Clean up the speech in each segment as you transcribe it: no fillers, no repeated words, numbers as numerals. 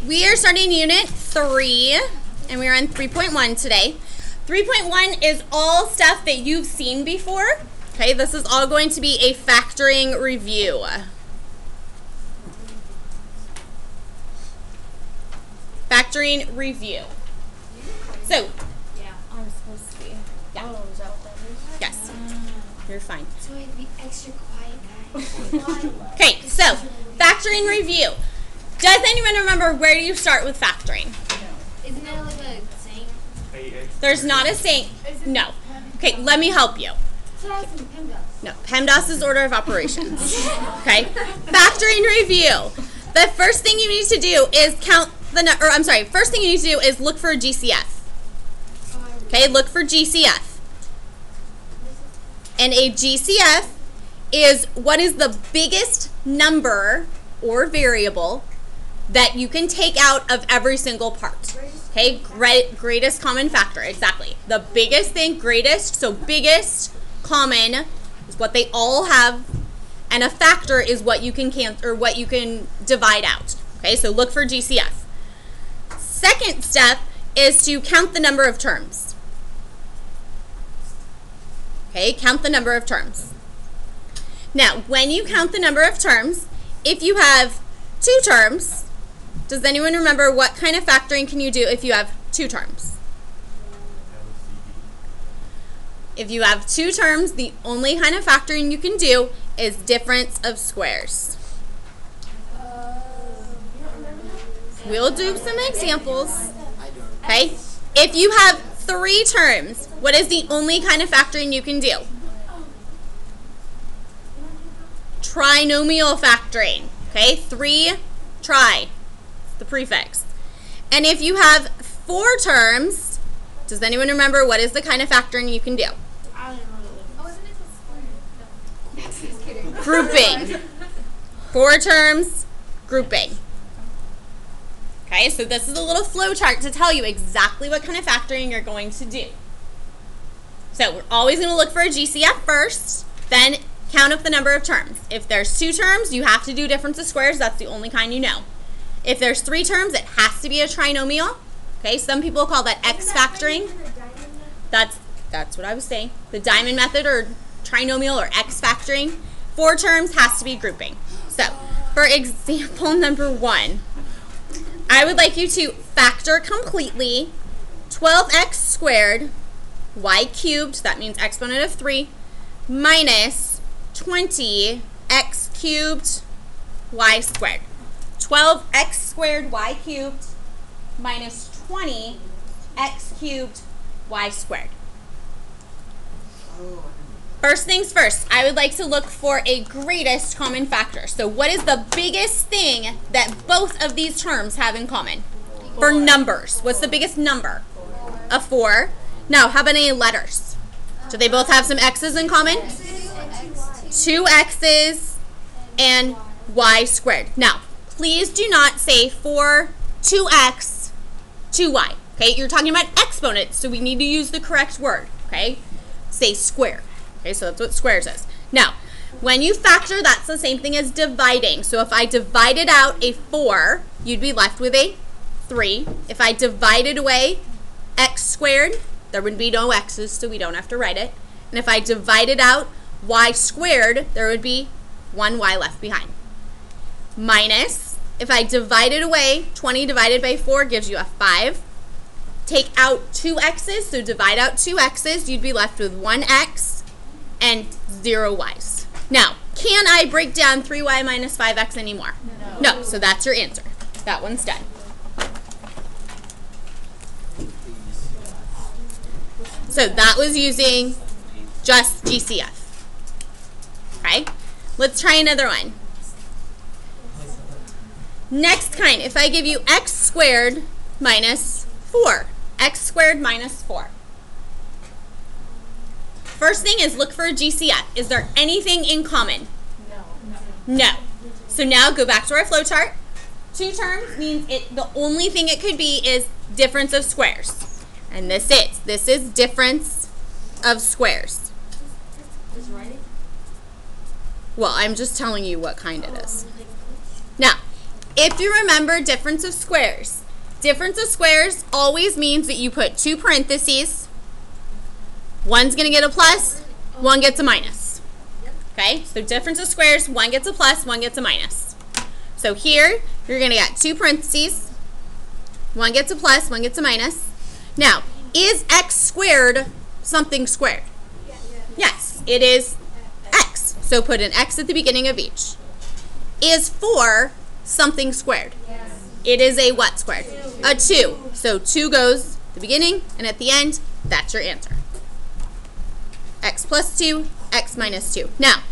We are starting Unit 3, and we're on 3.1 today. 3.1 is all stuff that you've seen before. Okay, this is all going to be a factoring review. Factoring review. So, I'm supposed to be. Yeah. Oh, is that what that is? Yes. You're fine. So we have to be extra quiet, guys. Okay, so factoring review. Does anyone remember where do you start with factoring? Isn't that like a saying? There's not a saying. No. Okay, let me help you. So that's in PEMDAS. No, PEMDAS is order of operations. Okay? Factoring review. The first thing you need to do is first thing you need to do is look for a GCF. Okay, look for GCF. And a GCF is what is the biggest number or variable that you can take out of every single part. Okay, greatest common factor, exactly. The biggest thing, greatest, so biggest common is what they all have, and a factor is what you can what you can divide out. Okay, so look for GCF. Second step is to count the number of terms. Okay, count the number of terms. Now, when you count the number of terms, if you have 2 terms, does anyone remember what kind of factoring can you do if you have 2 terms? If you have 2 terms, the only kind of factoring you can do is difference of squares. We'll do some examples. Okay? If you have 3 terms, what is the only kind of factoring you can do? Trinomial factoring. Okay? 3 tri. The prefix. And if you have 4 terms, does anyone remember what is the kind of factoring you can do? I don't know. Oh, isn't it the square? No. Just kidding. Grouping. 4 terms, grouping. Okay, so this is a little flow chart to tell you exactly what kind of factoring you're going to do. So we're always going to look for a GCF first, then count up the number of terms. If there's 2 terms, you have to do difference of squares. That's the only kind you know. If there's 3 terms, it has to be a trinomial. Okay, some people call that X factoring. That's what I was saying. The diamond method or trinomial or X factoring. 4 terms has to be grouping. So, for example number 1, I would like you to factor completely 12x squared y cubed, that means exponent of 3, minus 20x cubed y squared. 12x squared y cubed minus 20x cubed y squared. First things first, I would like to look for a greatest common factor. So what is the biggest thing that both of these terms have in common? 4. For numbers, what's the biggest number? A 4. Now, how about any letters? Do they both have some x's in common? 2 x's and y squared. Now, please do not say 4, 2x, 2y. Okay, you're talking about exponents, so we need to use the correct word. Okay, say square. Okay, so that's what squares is. Now, when you factor, that's the same thing as dividing. So if I divided out a 4, you'd be left with a 3. If I divided away x squared, there would be no x's, so we don't have to write it. And if I divided out y squared, there would be 1y left behind. Minus, if I divided away 20 divided by 4 gives you a 5. Take out 2 x's, so divide out 2 x's, you'd be left with 1 x and 0 y's. Now, can I break down 3y minus 5x anymore? No, so that's your answer. That one's done. So that was using just GCF. Okay, let's try another one. Next kind, if I give you x squared minus 4. X squared minus 4. First thing is look for a GCF. Is there anything in common? No. So now go back to our flow chart. 2 terms means the only thing it could be is difference of squares. And this is difference of squares. Well, I'm just telling you what kind it is. Now, If you remember difference of squares always means that you put two parentheses. One's going to get a plus, one gets a minus. Okay, so difference of squares, one gets a plus, one gets a minus. So here, you're going to get two parentheses. One gets a plus, one gets a minus. Now, is x squared something squared? Yes, it is x. So put an x at the beginning of each. Is 4 something squared? Yes. It is a what squared? 2. A 2. So 2 goes at the beginning and at the end. That's your answer. X plus 2, x minus 2. Now,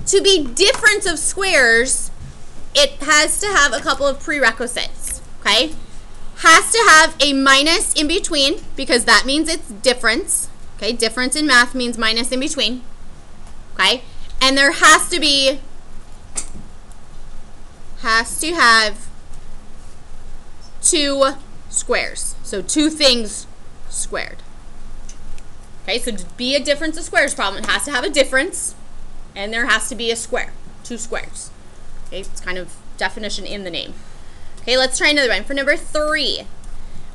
to be difference of squares, it has to have a couple of prerequisites, okay? Has to have a minus in between because that means it's difference. Okay, difference in math means minus in between. Okay, and there has to have two squares. So two things squared. Okay, so to be a difference of squares problem, it has to have a difference and there has to be a square, two squares. Okay, it's kind of definition in the name. Okay, let's try another one. For number 3,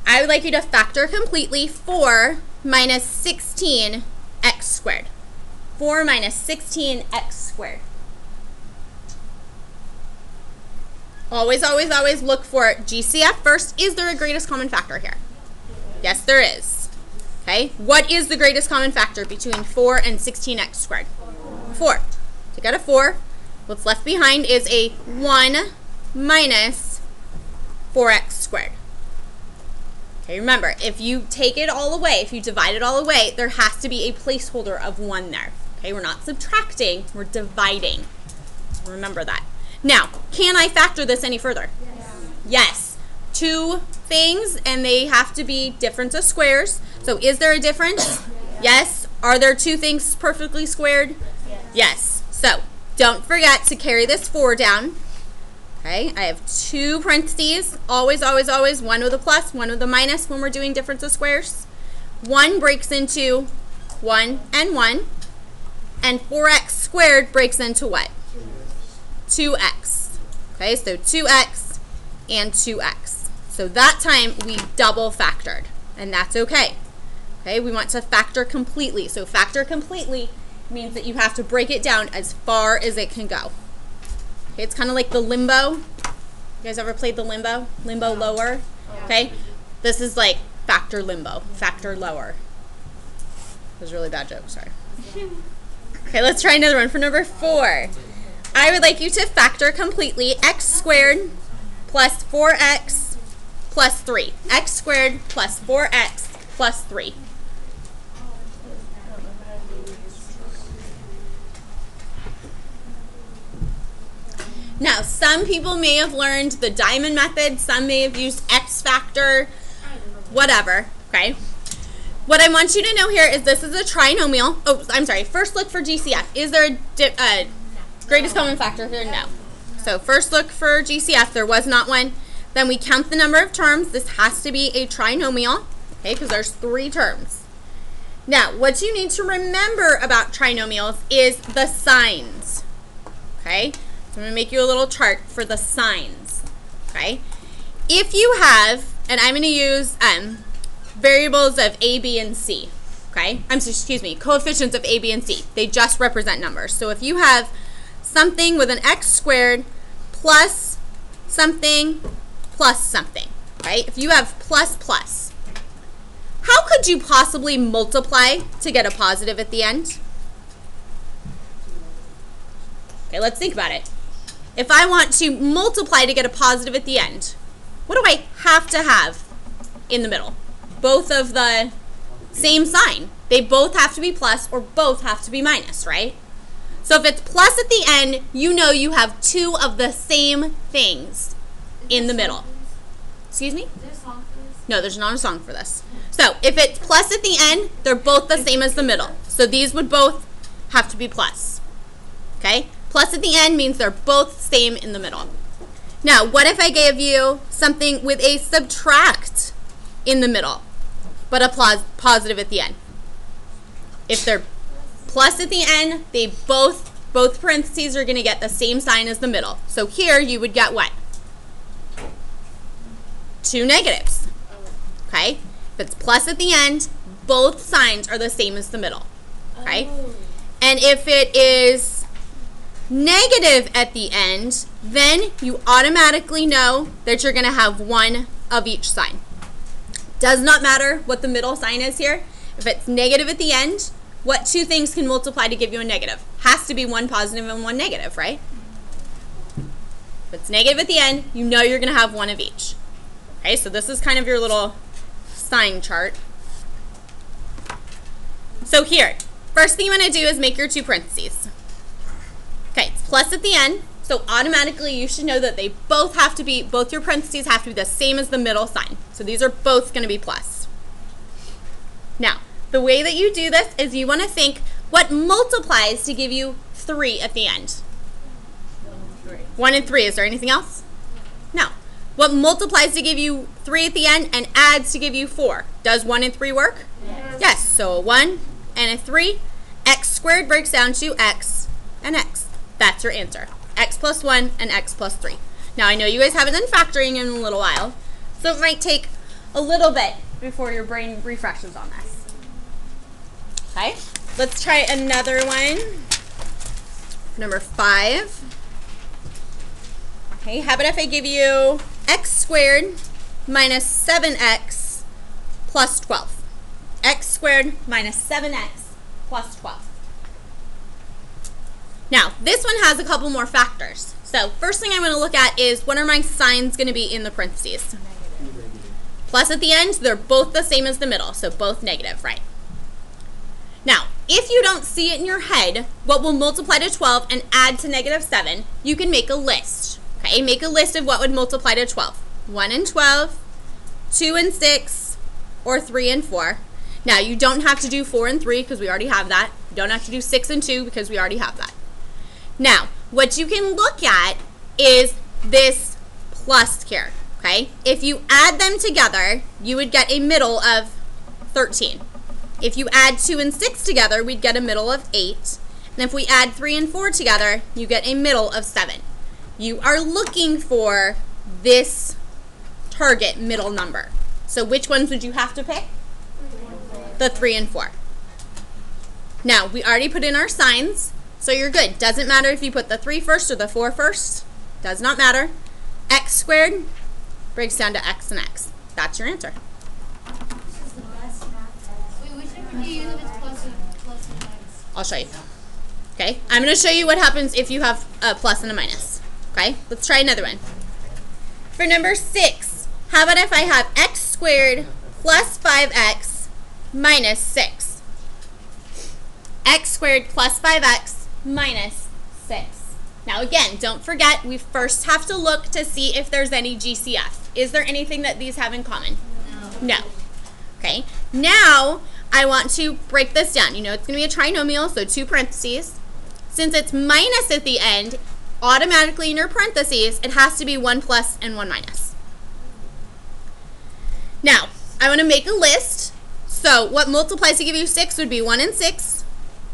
I would like you to factor completely 4 minus 16 x squared. 4 minus 16 x squared. Always, always, always look for GCF first. Is there a greatest common factor here? Yes, there is. Okay, what is the greatest common factor between 4 and 16x squared? 4. Take out a 4. What's left behind is a 1 minus 4x squared. Okay, remember, if you take it all away, if you divide it all away, there has to be a placeholder of 1 there. Okay, we're not subtracting, we're dividing. Remember that. Now, can I factor this any further? Yes. Two things, and they have to be difference of squares. So is there a difference? Yes. Are there two things perfectly squared? Yes. So don't forget to carry this 4 down. Okay, I have two parentheses, always, always, always, one with a plus, one with a minus when we're doing difference of squares. 1 breaks into 1 and 1, and 4x squared breaks into what? 2x. Okay, so 2x and 2x. So that time we double factored, and that's okay. Okay, we want to factor completely. So factor completely means that you have to break it down as far as it can go. Okay, it's kind of like the limbo. You guys ever played the limbo? Limbo lower? Okay, this is like factor limbo, factor lower. That was a really bad joke, sorry. Okay, let's try another one for number 4. I would like you to factor completely x squared plus 4x plus 3. X squared plus 4x plus 3. Now, some people may have learned the diamond method. Some may have used X factor, whatever, okay? What I want you to know here is this is a trinomial. Oh, I'm sorry. First look for GCF. Is there a greatest common factor here? No. So first look for GCF. There was not one. Then we count the number of terms. This has to be a trinomial, okay, because there's 3 terms. Now, what you need to remember about trinomials is the signs, okay? So I'm going to make you a little chart for the signs, okay? If you have, and I'm going to use variables of a, b, and c, okay? Excuse me, coefficients of a, b, and c. They just represent numbers. So if you have something with an x squared plus something plus something, right? If you have plus plus, how could you possibly multiply to get a positive at the end? Okay, let's think about it. If I want to multiply to get a positive at the end, what do I have to have in the middle? Both of the same sign. They both have to be plus or both have to be minus, right? So if it's plus at the end, you know you have 2 of the same things in the middle. Excuse me? No, there's not a song for this. So if it's plus at the end, they're both the same as the middle. So these would both have to be plus. Okay? Plus at the end means they're both same in the middle. Now, what if I gave you something with a subtract in the middle, but a positive at the end? If they're plus at the end, they both parentheses are going to get the same sign as the middle. So here you would get what? two negatives. Okay? If it's plus at the end, both signs are the same as the middle. Okay? And if it is negative at the end, then you automatically know that you're going to have one of each sign. Does not matter what the middle sign is here. If it's negative at the end, what two things can multiply to give you a negative? Has to be one positive and one negative, right? If it's negative at the end, you know you're going to have one of each. Okay, so this is kind of your little sign chart. So here, first thing you want to do is make your two parentheses. Okay, it's plus at the end, so automatically you should know that they both have to be, both your parentheses have to be the same as the middle sign. So these are both going to be plus. Now, the way that you do this is you want to think what multiplies to give you 3 at the end. 1 and 3. Is there anything else? No. What multiplies to give you 3 at the end and adds to give you 4? Does 1 and 3 work? Yes. So a 1 and a 3. X squared breaks down to x and x. That's your answer. X plus 1 and x plus 3. Now I know you guys haven't done factoring in a little while, so it might take a little bit before your brain refreshes on this. Okay, let's try another one. Number 5. Okay, how about if I give you x squared minus 7x plus 12? X squared minus 7x plus 12. Now, this one has a couple more factors. So, first thing I'm going to look at is what are my signs going to be in the parentheses? Plus at the end, they're both the same as the middle, so both negative, right? Now, if you don't see it in your head, what will multiply to 12 and add to negative 7, you can make a list. Okay, make a list of what would multiply to 12. 1 and 12, 2 and 6, or 3 and 4. Now, you don't have to do 4 and 3 because we already have that. You don't have to do 6 and 2 because we already have that. Now, what you can look at is this plus here, okay? If you add them together, you would get a middle of 13. If you add 2 and 6 together, we'd get a middle of 8. And if we add 3 and 4 together, you get a middle of 7. You are looking for this target middle number. So which ones would you have to pick? The 3 and 4. Now, we already put in our signs, so you're good. Doesn't matter if you put the 3 first or the 4 first. Does not matter. X squared breaks down to x and x. That's your answer. I'll show you. Okay, I'm going to show you what happens if you have a plus and a minus. Okay, let's try another one. For number 6, how about if I have x squared plus 5x minus 6? X squared plus 5x minus 6. Now again, don't forget, we first have to look to see if there's any GCF. Is there anything that these have in common? No. Okay, now I want to break this down. You know it's going to be a trinomial, so 2 parentheses. Since it's minus at the end, automatically in your parentheses, it has to be 1 plus and 1 minus. Now, I want to make a list. So what multiplies to give you 6 would be 1 and 6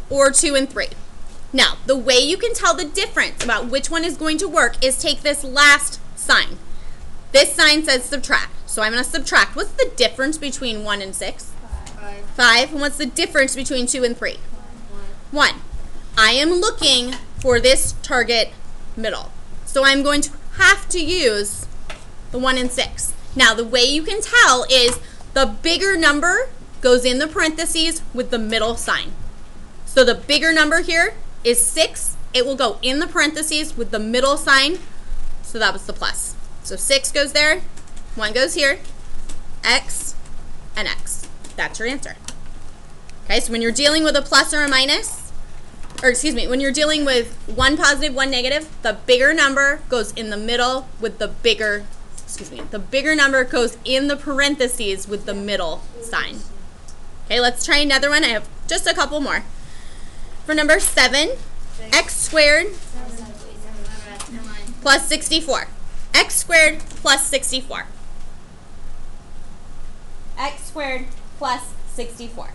or 2 and 3. Now, the way you can tell the difference about which one is going to work is take this last sign. This sign says subtract. So I'm going to subtract. What's the difference between 1 and 6? 5. And what's the difference between 2 and 3? 1. I am looking for this target middle. So I'm going to have to use the 1 and 6. Now, the way you can tell is the bigger number goes in the parentheses with the middle sign. So the bigger number here is 6. It will go in the parentheses with the middle sign. So that was the plus. So 6 goes there, 1 goes here, x and x. That's your answer. Okay, so when you're dealing with a plus or a minus, or excuse me, when you're dealing with 1 positive, 1 negative, the bigger number goes in the middle with the bigger, the bigger number goes in the parentheses with the middle sign. Okay, let's try another one. I have just a couple more. For number 7, x squared plus 64. X squared plus 64. X squared plus 64.